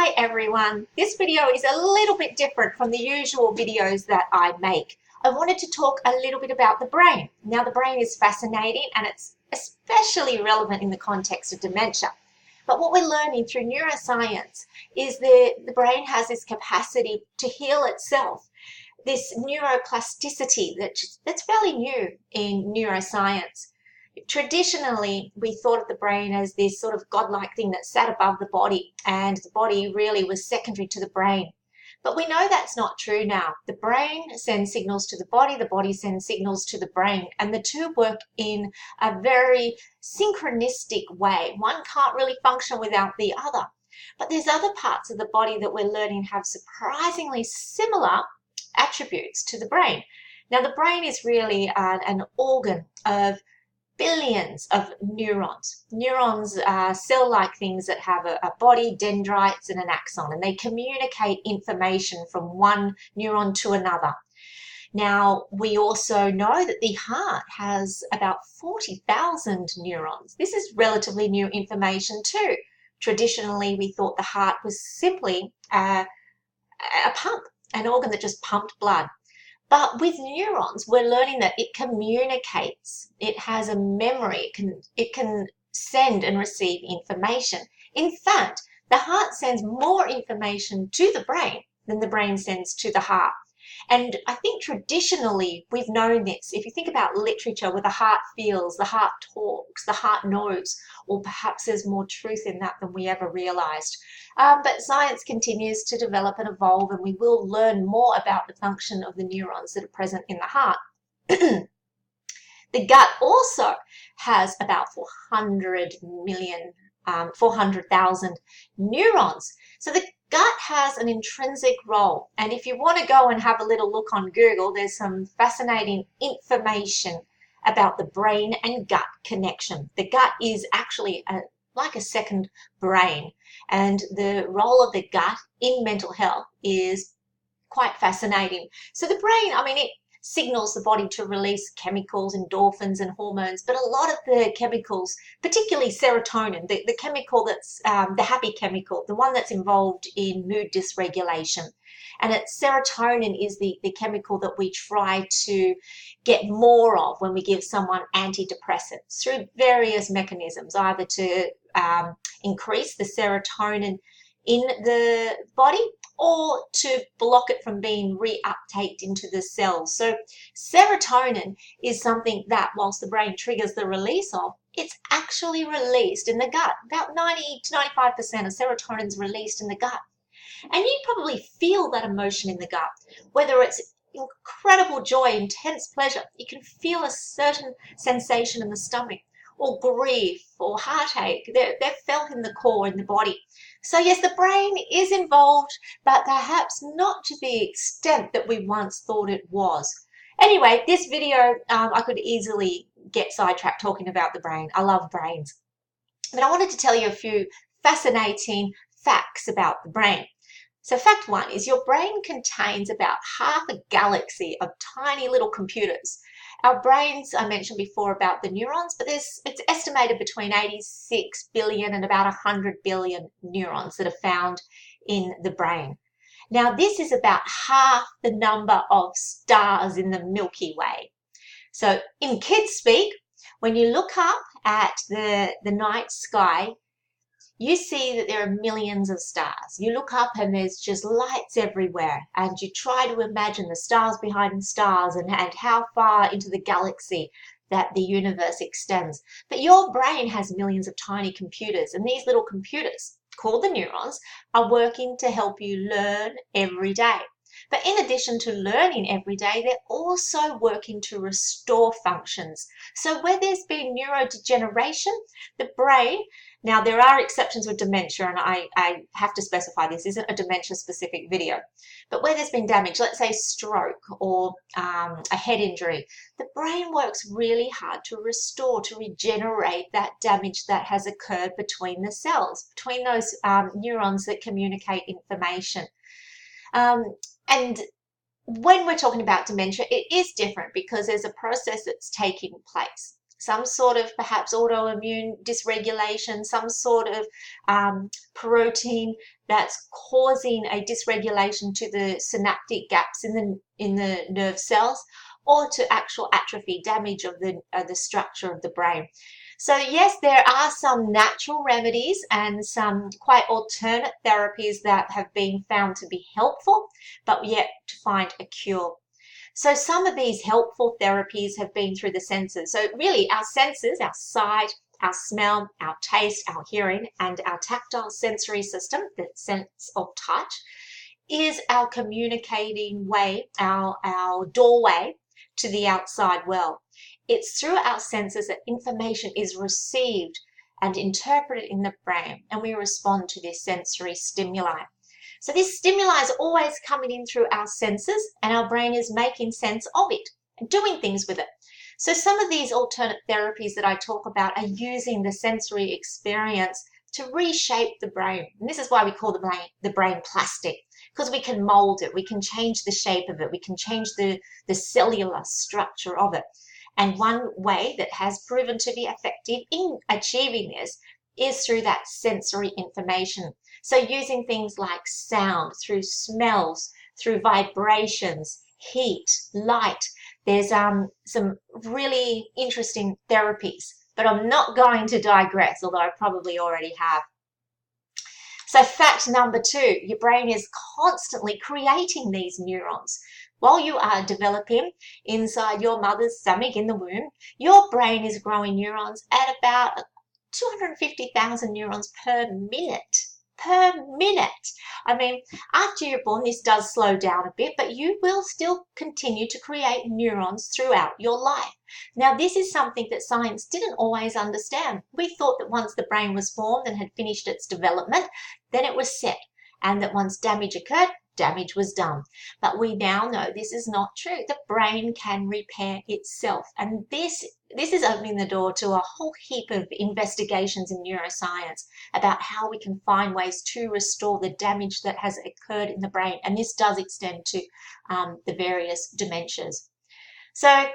Hi everyone, this video is a little bit different from the usual videos that I make. I wanted to talk a little bit about the brain. Now the brain is fascinating and it's especially relevant in the context of dementia. But what we're learning through neuroscience is that the brain has this capacity to heal itself, this neuroplasticity that's fairly new in neuroscience. Traditionally, we thought of the brain as this sort of godlike thing that sat above the body, and the body really was secondary to the brain. But we know that's not true now. The brain sends signals to the body sends signals to the brain, and the two work in a very synchronistic way. One can't really function without the other. But there's other parts of the body that we're learning have surprisingly similar attributes to the brain. Now, the brain is really an organ of billions of neurons. Neurons are cell-like things that have a body, dendrites, and an axon, and they communicate information from one neuron to another. Now, we also know that the heart has about 40,000 neurons. This is relatively new information too. Traditionally, we thought the heart was simply a pump, an organ that just pumped blood. But with neurons, we're learning that it communicates. It has a memory. It can send and receive information. In fact, the heart sends more information to the brain than the brain sends to the heart. And I think traditionally we've known this. If you think about literature where the heart feels, the heart talks, the heart knows, or perhaps there's more truth in that than we ever realized. But science continues to develop and evolve, and we will learn more about the function of the neurons that are present in the heart. The gut also has about 400,000 neurons. So the gut has an intrinsic role, and if you want to go and have a little look on Google, there's some fascinating information about the brain and gut connection. The gut is actually like a second brain, and the role of the gut in mental health is quite fascinating. So the brain, it signals the body to release chemicals, endorphins and hormones, but a lot of the chemicals, particularly serotonin, the chemical that's the happy chemical, the one that's involved in mood dysregulation. And serotonin is the chemical that we try to get more of when we give someone antidepressants through various mechanisms, either to increase the serotonin in the body or to block it from being reuptaked into the cells. So serotonin is something that, whilst the brain triggers the release of, it's actually released in the gut. About 90 to 95% of serotonin is released in the gut. And you probably feel that emotion in the gut, whether it's incredible joy, intense pleasure. You can feel a certain sensation in the stomach, or grief or heartache. They're felt in the core, in the body. So yes, the brain is involved, but perhaps not to the extent that we once thought it was. Anyway, this video, I could easily get sidetracked talking about the brain. I love brains. But I wanted to tell you a few fascinating facts about the brain. So fact one is your brain contains about half a galaxy of tiny little computers. Our brains, I mentioned before about the neurons, but it's estimated between 86 billion and about 100 billion neurons that are found in the brain. Now, this is about half the number of stars in the Milky Way. So in kids speak, when you look up at the night sky, you see that there are millions of stars. You look up and there's just lights everywhere, and you try to imagine the stars behind the stars and how far into the galaxy that the universe extends. But your brain has millions of tiny computers, and these little computers, called the neurons, are working to help you learn every day. But in addition to learning every day, they're also working to restore functions. So where there's been neurodegeneration, the brain, now there are exceptions with dementia, and I have to specify this isn't a dementia-specific video, but where there's been damage, let's say stroke or a head injury, the brain works really hard to restore, to regenerate that damage that has occurred between the cells, between those neurons that communicate information. And when we're talking about dementia, it is different because there's a process that's taking place. some sort of perhaps autoimmune dysregulation, some sort of protein that's causing a dysregulation to the synaptic gaps in the nerve cells, or to actual atrophy, damage of the structure of the brain. So yes, there are some natural remedies and some quite alternate therapies that have been found to be helpful, but yet to find a cure. So some of these helpful therapies have been through the senses. So really our senses, our sight, our smell, our taste, our hearing, and our tactile sensory system, the sense of touch, is our communicating way, our doorway to the outside world. It's through our senses that information is received and interpreted in the brain, and we respond to this sensory stimuli. So this stimuli is always coming in through our senses, and our brain is making sense of it and doing things with it. So some of these alternate therapies that I talk about are using the sensory experience to reshape the brain. And this is why we call the brain plastic, because we can mold it, we can change the shape of it, we can change the cellular structure of it. And one way that has proven to be effective in achieving this is through that sensory information. So using things like sound, through smells, through vibrations, heat, light. There's some really interesting therapies, but I'm not going to digress, although I probably already have. So fact number 2, your brain is constantly creating these neurons. While you are developing inside your mother's stomach in the womb, your brain is growing neurons at about 250,000 neurons per minute. I mean, after you're born, this does slow down a bit, but you will still continue to create neurons throughout your life. Now, this is something that science didn't always understand. We thought that once the brain was formed and had finished its development, then it was set, and that once damage occurred, damage was done. But we now know this is not true. The brain can repair itself, and this is opening the door to a whole heap of investigations in neuroscience about how we can find ways to restore the damage that has occurred in the brain, and this does extend to the various dementias. So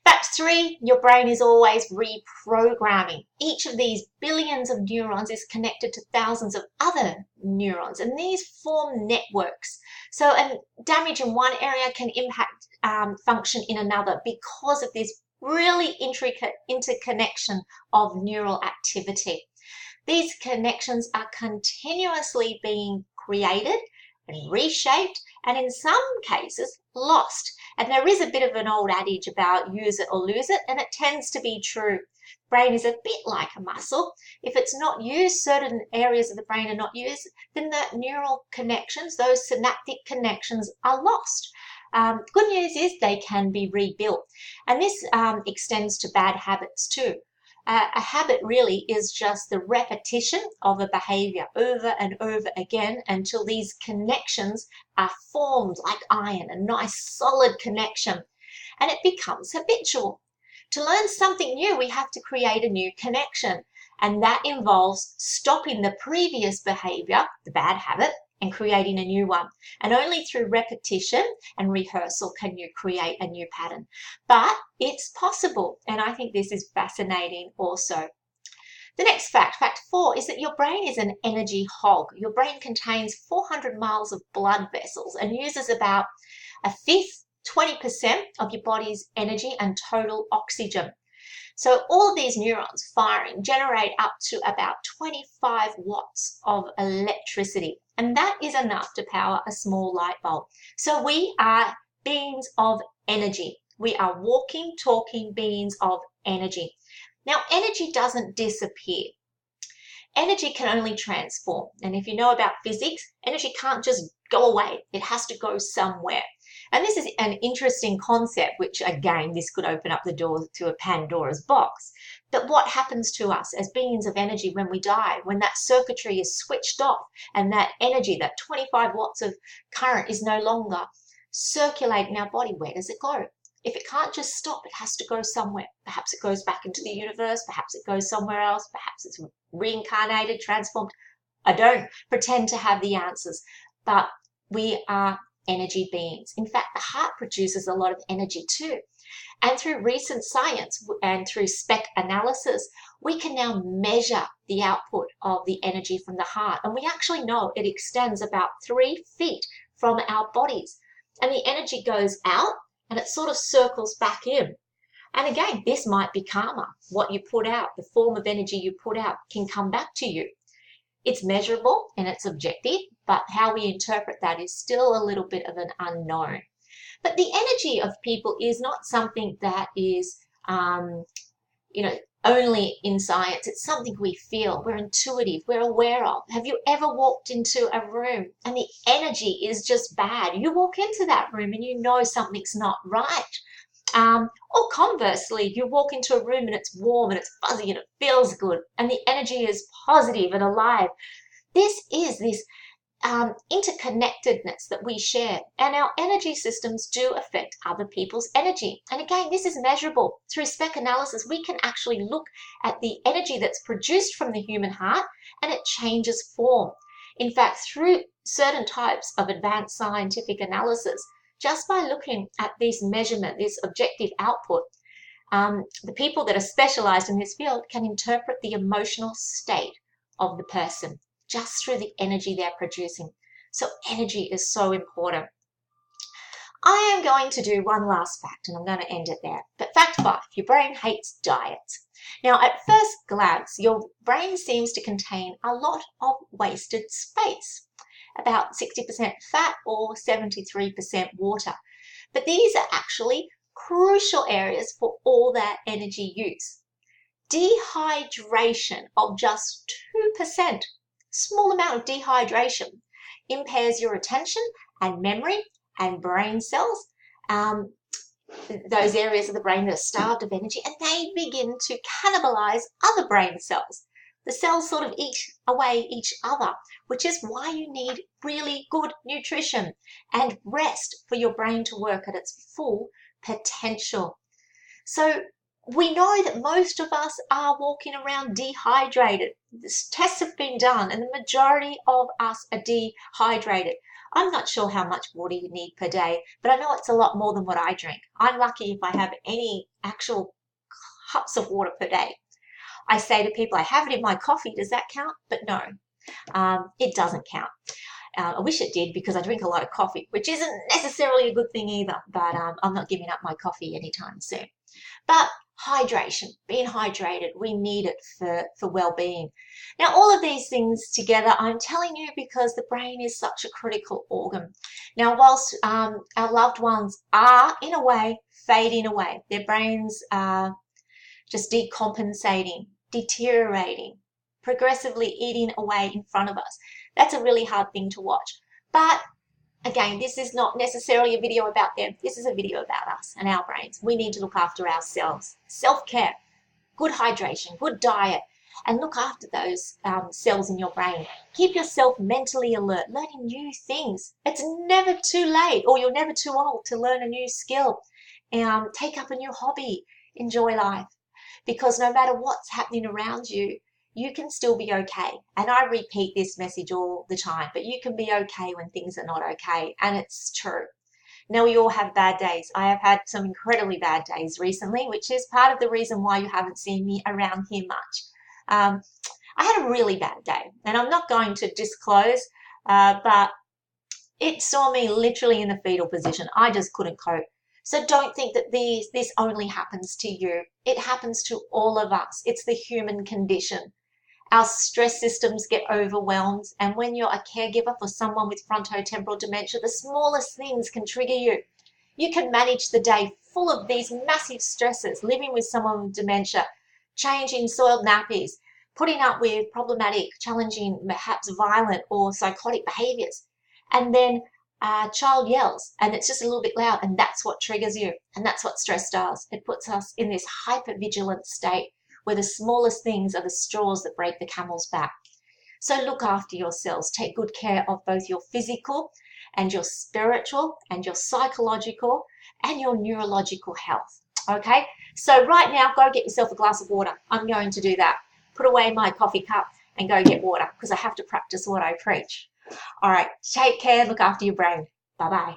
fact 3, your brain is always reprogramming. Each of these billions of neurons is connected to thousands of other neurons, and these form networks. So damage in one area can impact function in another because of this really intricate interconnection of neural activity. These connections are continuously being created and reshaped, and in some cases lost. And there is a bit of an old adage about use it or lose it, and it tends to be true. Brain is a bit like a muscle. If it's not used, certain areas of the brain are not used, then the neural connections, those synaptic connections, are lost. Good news is they can be rebuilt, and this extends to bad habits too. A habit really is just the repetition of a behavior over and over again until these connections are formed like iron, a nice solid connection, and it becomes habitual. To learn something new, we have to create a new connection, and that involves stopping the previous behavior, the bad habit, and creating a new one. And only through repetition and rehearsal can you create a new pattern. But it's possible, and I think this is fascinating also. The next fact, fact 4, is that your brain is an energy hog. Your brain contains 400 miles of blood vessels and uses about a fifth, 20% of your body's energy and total oxygen. So all of these neurons firing generate up to about 25 watts of electricity, and that is enough to power a small light bulb. So we are beings of energy. We are walking, talking beings of energy. Now, energy doesn't disappear. Energy can only transform. And if you know about physics, energy can't just go away. It has to go somewhere. And this is an interesting concept, which again, this could open up the door to a Pandora's box. But what happens to us as beings of energy when we die, when that circuitry is switched off and that energy, that 25 watts of current is no longer circulating our body? Where does it go? If it can't just stop, it has to go somewhere. Perhaps it goes back into the universe, perhaps it goes somewhere else, perhaps it's reincarnated, transformed. I don't pretend to have the answers, but we are energy beings. In fact, the heart produces a lot of energy too. And through recent science and through spec analysis, we can now measure the output of the energy from the heart. And we actually know it extends about 3 feet from our bodies. And the energy goes out and it sort of circles back in. And again, this might be karma. What you put out, the form of energy you put out can come back to you. It's measurable and it's objective, but how we interpret that is still a little bit of an unknown. But the energy of people is not something that is, only in science. It's something we feel, we're intuitive, we're aware of. Have you ever walked into a room and the energy is just bad? You walk into that room and you know something's not right. Or conversely, you walk into a room and it's warm and it's fuzzy and it feels good and the energy is positive and alive. This is this interconnectedness that we share, and our energy systems do affect other people's energy. And again, this is measurable. Through spec analysis, we can actually look at the energy that's produced from the human heart and it changes form. In fact, through certain types of advanced scientific analysis, just by looking at this measurement, this objective output, the people that are specialized in this field can interpret the emotional state of the person just through the energy they're producing. So energy is so important. I am going to do one last fact and I'm going to end it there. But fact 5, your brain hates diets. Now, at first glance, your brain seems to contain a lot of wasted space, about 60% fat or 73% water. But these are actually crucial areas for all that energy use. Dehydration of just 2%, small amount of dehydration, impairs your attention and memory and brain cells, those areas of the brain that are starved of energy, and they begin to cannibalize other brain cells. The cells sort of eat away each other, which is why you need really good nutrition and rest for your brain to work at its full potential. So we know that most of us are walking around dehydrated. Tests have been done and the majority of us are dehydrated. I'm not sure how much water you need per day, but I know it's a lot more than what I drink. I'm lucky if I have any actual cups of water per day. I say to people, I have it in my coffee. Does that count? But no, it doesn't count. I wish it did because I drink a lot of coffee, which isn't necessarily a good thing either, but I'm not giving up my coffee anytime soon. But hydration, being hydrated, we need it for well-being. Now, all of these things together, I'm telling you because the brain is such a critical organ. Now, whilst our loved ones are, in a way, fading away, their brains are just decompensating, deteriorating, progressively eating away in front of us. That's a really hard thing to watch. But again, this is not necessarily a video about them. This is a video about us and our brains. We need to look after ourselves. Self-care, good hydration, good diet, and look after those cells in your brain. Keep yourself mentally alert, learning new things. It's never too late, or you're never too old to learn a new skill. Take up a new hobby. Enjoy life. Because no matter what's happening around you, you can still be okay. And I repeat this message all the time, but you can be okay when things are not okay. And it's true. Now, we all have bad days. I have had some incredibly bad days recently, which is part of the reason why you haven't seen me around here much. I had a really bad day, and I'm not going to disclose, but it saw me literally in the fetal position. I just couldn't cope. So don't think that this only happens to you. It happens to all of us. It's the human condition. Our stress systems get overwhelmed, and when you're a caregiver for someone with frontotemporal dementia, the smallest things can trigger you. You can manage the day full of these massive stresses, living with someone with dementia, changing soiled nappies, putting up with problematic, challenging, perhaps violent or psychotic behaviors. And then a child yells and it's just a little bit loud, and that's what triggers you. And that's what stress does. It puts us in this hyper-vigilant state where the smallest things are the straws that break the camel's back. So look after yourselves. Take good care of both your physical and your spiritual and your psychological and your neurological health. Okay? So right now, go get yourself a glass of water. I'm going to do that. Put away my coffee cup and go get water because I have to practice what I preach. All right. Take care. Look after your brain. Bye-bye.